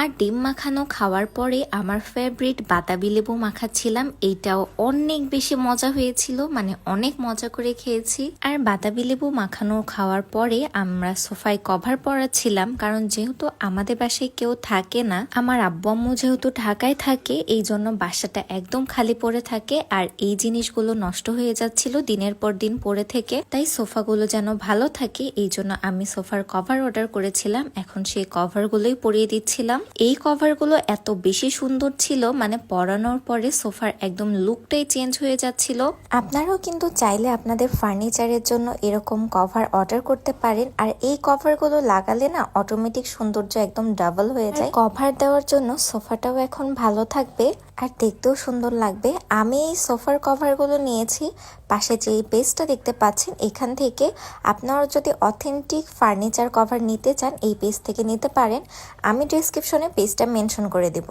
আর ডিম মাখানো খাওয়ার পরে আমার ফেভারিট বাতাবি লেবু মাখাচ্ছিলাম, এইটাও অনেক বেশি মজা হয়েছিল, মানে অনেক মজা করে খেয়েছি। আর বাতাবি লেবু মাখানো খাওয়ার পরে আমরা সোফায় কভার পরাচ্ছিলাম, কারণ যেহেতু আমাদের বাসায় কেউ থাকে না, আমার আব্বু আম্মু যেহেতু ঢাকায় থাকে, এই জন্য বাসাটা একদম খালি পড়ে থাকে আর এই জিনিসগুলো নষ্ট হয়ে যাচ্ছিল দিনের পর দিন পড়ে থেকে। তাই সোফাগুলো যেন ভালো থাকে, এই জন্য আমি সোফার কভার অর্ডার করেছিলাম। এখন সেই কভারগুলোই পরিয়ে দিচ্ছিলাম। এই কভারগুলো এত বেশি সুন্দর ছিল, মানে পরানোর পরে সোফার একদম লুকটাই চেঞ্জ হয়ে যাচ্ছিল। আপনারাও কিন্তু চাইলে আপনাদের ফার্নিচারের জন্য এরকম কভার অর্ডার করতে পারেন। আর এই কভারগুলো লাগালে না অটোমেটিক সৌন্দর্য একদম ডাবল হয়ে যায়। কভার দেওয়ার জন্য সোফাটাও এখন ভালো থাকবে আর দেখতেও সুন্দর লাগবে। আমি এই সোফার কভারগুলো নিয়েছি পাশে যে পেজটা দেখতে পাচ্ছেন এখান থেকে। আপনারা যদি অথেন্টিক ফার্নিচার কভার নিতে চান এই পেজ থেকে নিতে পারেন। আমি ডেসক্রিপশনে পেজটা মেনশন করে দেব।